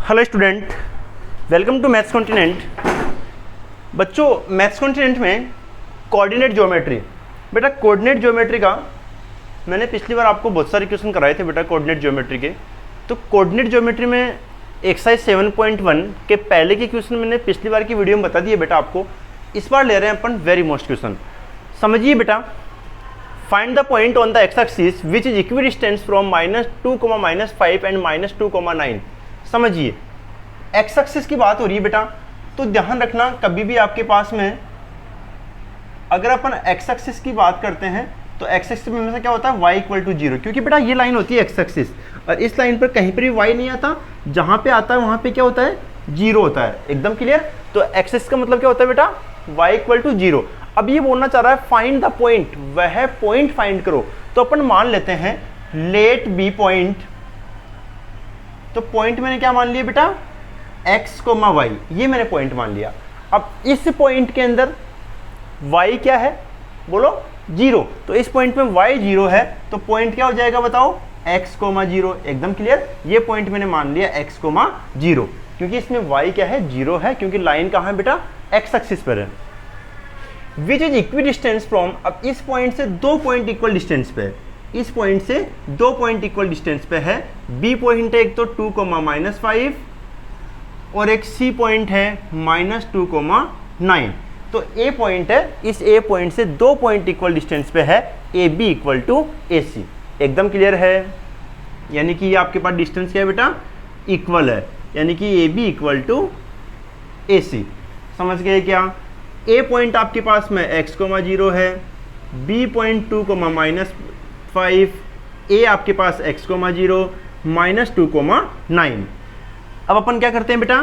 Hello student, welcome to maths continent. बच्चों, maths continent में coordinate geometry, बेटा coordinate geometry का मैंने पिछली बार आपको बहुत सारे क्वेश्चन कराए थे बेटा कोऑर्डिनेट ज्योमेट्री के। तो कोऑर्डिनेट ज्योमेट्री में एक्सरसाइज 7.1 के पहले के क्वेश्चन मैंने पिछली बार की वीडियो में बता दिए बेटा आपको। इस बार ले रहे हैं अपन वेरी मोस्ट क्वेश्चन। समझिए बेटा, find the point on the x axis which is equidistance from -2, -5 and -2, 9। समझिए, एक्स एक्सिस की बात हो रही है बेटा, तो ध्यान रखना कभी भी आपके पास में अगर अपन एक्स एक्सिस की बात करते हैं तो एक्स एक्सिस में हमेशा क्या होता है y = 0, क्योंकि बेटा ये लाइन होती है एक्स एक्सिस और इस लाइन पर कहीं पर भी y नहीं आता, जहां पे आता है वहां पे क्या होता है 0 होता है। एकदम क्लियर। तो एक्स एक्सिस का मतलब क्या होता है बेटा y = 0। अब ये बोलना चाह रहा है फाइंड द पॉइंट, वह पॉइंट फाइंड करो। तो अपन मान लेते हैं लेट बी पॉइंट। तो पॉइंट मैंने क्या मान लिया बेटा x, y, ये मैंने पॉइंट मान लिया। अब इस पॉइंट के अंदर y क्या है बोलो 0, तो इस पॉइंट में y 0 है, तो पॉइंट क्या हो जाएगा बताओ x, 0। एकदम क्लियर। ये पॉइंट मैंने मान लिया x, 0, क्योंकि इसमें y क्या है 0 है, क्योंकि लाइन कहाँ है बेटा x एक्सिस पर है। विच इज इक्विडिस्टेंस फ्रॉम, अब इस पॉइंट से दो पॉइंट इक्वल डिस्टेंस पे है, इस पॉइंट से दो पॉइंट इक्वल डिस्टेंस पे है। बी पॉइंट है एक तो 2, -5 और एक सी पॉइंट है -2, 9। तो ए पॉइंट है, इस ए पॉइंट से दो पॉइंट इक्वल डिस्टेंस पे है, ए बी = AC। एकदम क्लियर है। यानी कि ये आपके पास डिस्टेंस क्या है बेटा इक्वल है, यानी कि ए बी = AC। समझ गए क्या। ए पॉइंट आपके पास में x, 0 है, बी पॉइंट 2, -5, ए आपके पास x, 0, -2, 9। अब अपन क्या करते हैं बेटा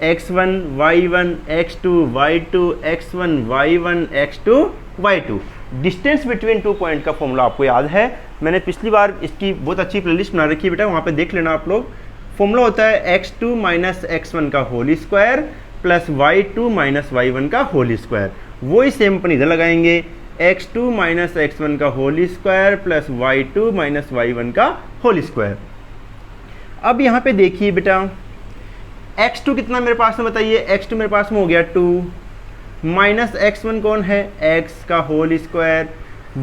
x1, y1, x2, y2, x1, y1, x2, y2। Distance between two point का फॉर्मूला आपको याद है, मैंने पिछली बार इसकी बहुत अच्छी प्लेलिस्ट बना रखी है बेटा, वहाँ पे देख लेना आप लोग। फॉर्मूला होता है x2 - x1 का whole square plus y2 - y1 का होल स्क्वायर। वही सेम अपन इधर लगाएंगे, x2 - x1 का whole square plus y2 - y1 का होल स्क्वायर। अब यहाँ पे देखिए बेटा x2 कितना मेरे पास में बताइए, x2 मेरे पास में हो गया 2, माइनस x1 कौन है x का होल स्क्वायर,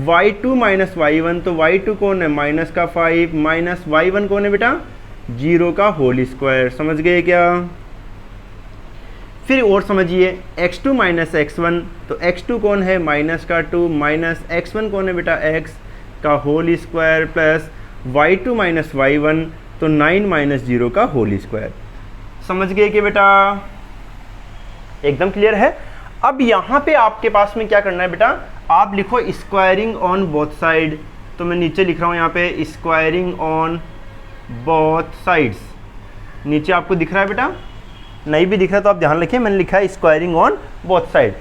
y2 - y1, तो y2 कौन है -5, माइनस y1 कौन है बेटा 0 का होल स्क्वायर। समझ गए क्या। फिर और समझिए x2 - x1, तो x2 कौन है -2, माइनस x1 कौन है बेटा x का whole square plus y2 - y1, तो 9 - 0 का होल स्क्वायर। समझ गए कि बेटा एकदम क्लियर है। अब यहाँ पे आपके पास में क्या करना है बेटा, आप लिखो स्क्वायरिंग ऑन बोथ साइड। तो मैं नीचे लिख रहा हूँ यहाँ पे स्क्वायरिंग ऑन बोथ साइड्स। नीचे आपको दिख रहा है बेटा, नहीं भी दिख रहा तो आप ध्यान रखिए, मैंने लिखा है स्क्वायरिंग ऑन बोथ साइड।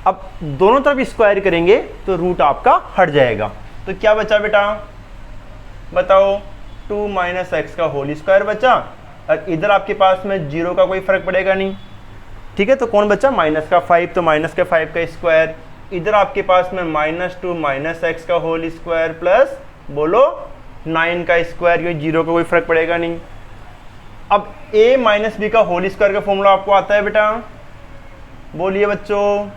अब दोनों तरफ स्क्वायर करेंगे तो रूट आपका हट जाएगा। तो क्या बचा बेटा बताओ 2 - x का होल स्क्वायर बचा, और इधर आपके पास में 0 का कोई फर्क पड़ेगा नहीं। ठीक है, तो कौन बचा -5, तो -5 का स्क्वायर। इधर आपके पास में -2 - x का होल स्क्वायर प्लस बोलो 9 का स्क्वायर, ये 0 का कोई फर्क पड़ेगा नहीं। अब a - b का होल स्क्वायर का फॉर्मूला आपको आता है बेटा, बोलिए बच्चों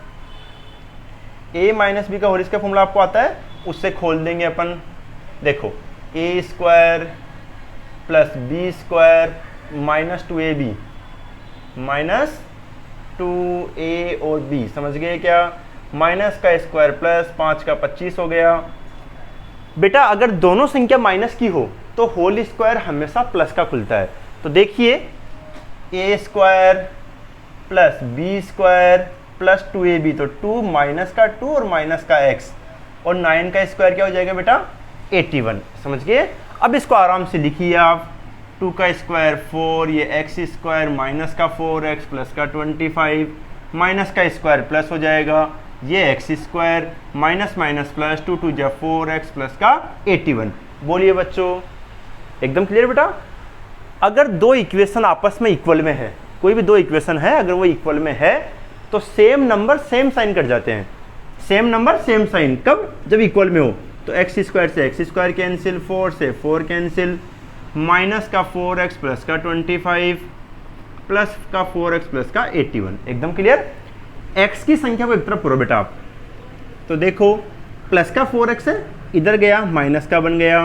a - b का होल स्क्वायर फॉर्मूला आपको आता है, उससे खोल देंगे अपन। देखो a² plus b² -2ab -2a और b। समझ गए क्या। माइनस का स्क्वायर प्लस 5 का 25 हो गया। बेटा अगर दोनों संख्या माइनस की हो तो होल स्क्वायर हमेशा प्लस का खुलता है। तो देखिए a² plus b² plus 2ab, तो 2 माइनस का 2 और माइनस का x, और 9 का स्क्वायर क्या हो जाएगा बेटा 81। समझ गए। अब इसको आराम से लिखिए आप, 2 का स्क्वायर 4, ये x² माइनस का 4x प्लस का 25, माइनस का स्क्वायर प्लस हो जाएगा, ये x² माइनस माइनस प्लस 2 2 जा 4x प्लस का 81। बोलिए बच्चों एकदम क्लियर बेटा। अगर दो इक्वेशन आपस में इक्वल में है, कोई भी दो इक्वेशन है अगर वो इक्वल में है तो same number same sign cut जाते हैं। सेम नंबर सेम साइन कब, जब इक्वल में हो। तो x² से x² कैंसिल, 4 से 4 कैंसिल, माइनस का 4x प्लस का 25, प्लस का 4x प्लस का 81। एकदम क्लियर। x की संख्या को एक तरफ करो बेटा आप, तो देखो प्लस का 4x है, इधर गया माइनस का बन गया,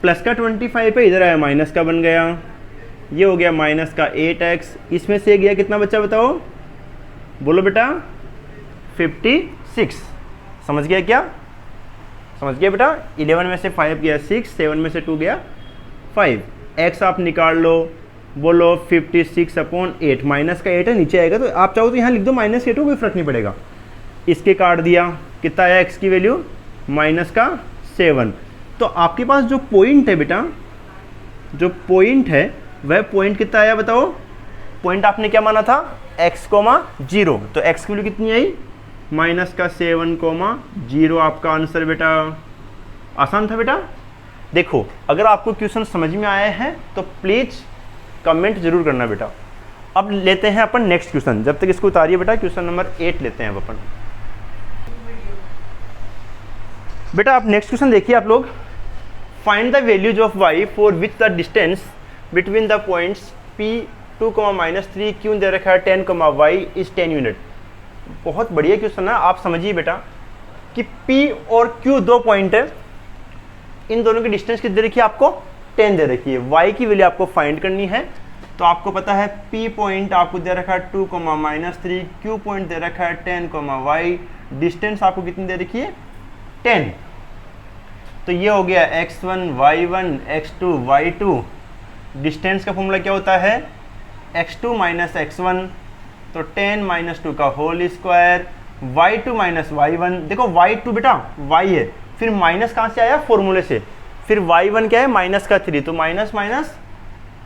प्लस का 25 है, इधर आया माइनस का बन गया, ये हो गया माइनस का 8x, इसमें से गया कितना बच्चा बताओ, बोलो बेटा 56। समझ गया क्या, समझ गया बेटा। 11 में से 5 गया 6, 7 में से 2 गया 5, x आप निकाल लो, बोलो 56/8, माइनस का 8 है नीचे आएगा, तो आप चाहो तो यहाँ लिख दो -8 हो, कोई फर्क नहीं पड़ेगा। इसके काट दिया, कितना आया x की वैल्यू, माइनस का 7। तो आपके पास जो पॉइंट है बेटा, जो पॉइंट है वह पॉइंट कितना आया बताओ, पॉइंट आपने क्या माना था x, 0, तो x की वैल्यू कितनी आई, माइनस का 7, 0 आपका आंसर बेटा। आसान था बेटा। देखो अगर आपको क्वेश्चन समझ में आया है तो प्लीज कमेंट जरूर करना बेटा। अब लेते हैं अपन नेक्स्ट क्वेश्चन, जब तक इसको उतारिए बेटा, क्वेश्चन नंबर 8 लेते हैं अब अपन। बेटा आप नेक्स्ट क्वेश्चन देखिए आप लोग, find the values of y for which the distance between the points p2, -3 क्यों दे रखा है 10, y इज 10 यूनिट। बहुत बढ़िया क्वेश्चन है, आप समझिए बेटा कि p और q दो पॉइंट है, इन दोनों की डिस्टेंस कितनी दे रखी है आपको, 10 दे रखी है, y की वैल्यू आपको फाइंड करनी है। तो आपको पता है p पॉइंट आपको दे रखा है 2, -3, q पॉइंट दे रखा है 10, y, डिस्टेंस आपको कितनी दे रखी है 10। तो ये हो गया x1 y1 x2 y2, distance का फॉर्मूला क्या होता है x2 - x1, तो 10 - 2 का होल स्क्वायर, y2 - y1, देखो y2 बेटा y है, फिर माइनस कहाँ से आया, फॉर्मूले से, फिर y1 क्या है माइनस का 3, तो माइनस माइनस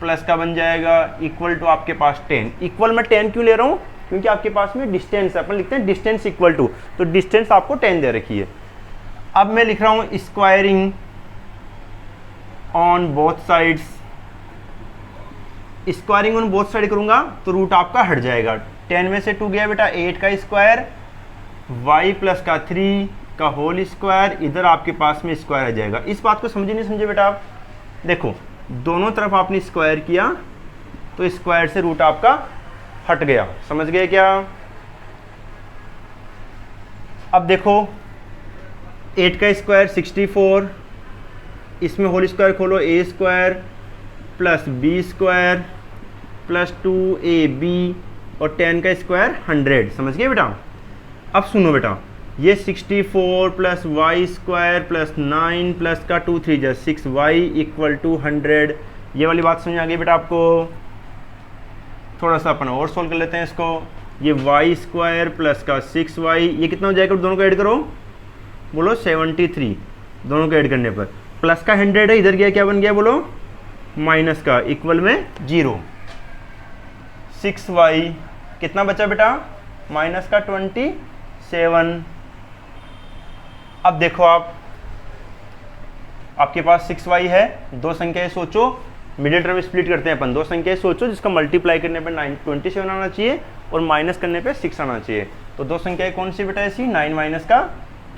प्लस का बन जाएगा, इक्वल टू आपके पास 10। इक्वल में 10 क्यों ले रहा हूँ, क्योंकि आपके पास में डिस्टेंस है, अपन लिखते हैं डिस्टेंस इक्वल टू, तो डिस्टेंस आपको 10 दे रखी है। अब मैं लिख रहा हूँ squaring on both sides, squaring on both side करूंगा तो रूट आपका हट जाएगा, 10 में से 2 गया बेटा 8 का स्क्वायर, y प्लस का 3 का होल स्क्वायर, इधर आपके पास में स्क्वायर आ जाएगा। इस बात को समझे नहीं समझे बेटा आप, देखो दोनों तरफ आपने स्क्वायर किया तो स्क्वायर से रूट आपका हट गया, समझ गए क्या। अब देखो 8 का स्क्वायर 64, इसमें होल स्क्वायर खोलो, a square plus b square plus 2ab और 10 का स्क्वायर 100, समझ गए बेटा। अब सुनो बेटा, ये 64 plus y square plus 9 plus का 2 3 6y इक्वल टू 100, ये वाली बात समझ आ गई बेटा आपको। थोड़ा सा अपन और सोल्व कर लेते हैं इसको, ये y स्क्वायर प्लस का 6y, ये कितना हो जाएगा, दोनों को ऐड करो, बोलो 73, दोनों को ऐड करने पर प्लस का 100 है, इधर गया क्या बन गया बोलो, माइनस का, इक्वल में 0, 6y कितना बचा बेटा, माइनस का 27। अब देखो आपके पास 6y है, दो संख्याएं सोचो, मिडिल टर्म स्प्लिट करते हैं अपन, दो संख्याएं सोचो जिसका मल्टीप्लाई करने पे 27 आना चाहिए और माइनस करने पे 6 आना चाहिए। तो दो संख्याएं कौन सी बेटा ऐसी, 9 माइनस का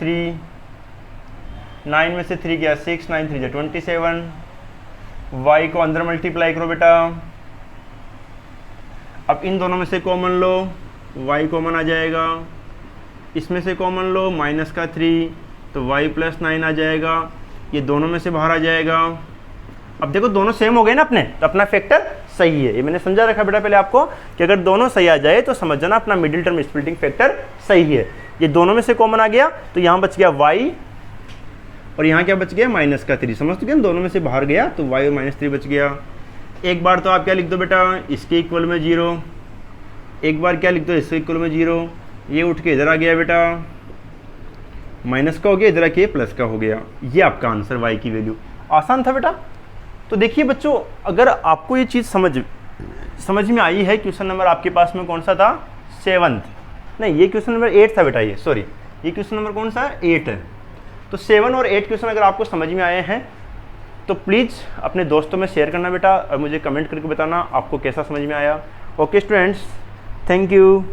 3, 9 में से 3 गया 6, 9 3 27, y को अंदर मल्टीप्लाई करो बेटा। अब इन दोनों में से कॉमन लो, y कॉमन आ जाएगा, इसमें से कॉमन लो माइनस का 3, तो y प्लस 9 आ जाएगा, ये दोनों में से बाहर आ जाएगा। अब देखो दोनों सेम हो गए ना अपने, तो अपना फैक्टर सही है, ये मैंने समझा रखा बेटा पहले आपको कि अगर दोनों सही आ जाए तो समझ जाना अपना मिडिल टर्म स्प्लिटिंग फैक्टर सही है। ये दोनों में से कॉमन आ गया तो यहाँ बच गया y और यहाँ क्या बच गया, माइनस का 3, समझ तो क्या, दोनों में से बाहर गया तो y और -3 बच गया। एक बार तो आप क्या लिख दो बेटा, इसके इक्वल में 0, एक बार क्या लिख दो, इसके इक्वल में 0, ये उठ के इधर आ गया बेटा, माइनस का हो गया, इधर आके प्लस का हो गया, ये आपका आंसर y की वैल्यू। आसान था बेटा। तो देखिए बच्चों, अगर आपको ये चीज़ समझ में आई है, क्वेश्चन नंबर आपके पास में कौन सा था, 7th, नहीं ये क्वेश्चन नंबर 8 था बेटा, ये सॉरी, ये क्वेश्चन नंबर कौन सा, 8 है। तो 7 और 8 क्वेश्चन अगर आपको समझ में आए हैं तो प्लीज़ अपने दोस्तों में शेयर करना बेटा और मुझे कमेंट करके बताना आपको कैसा समझ में आया। Okay students, thank you.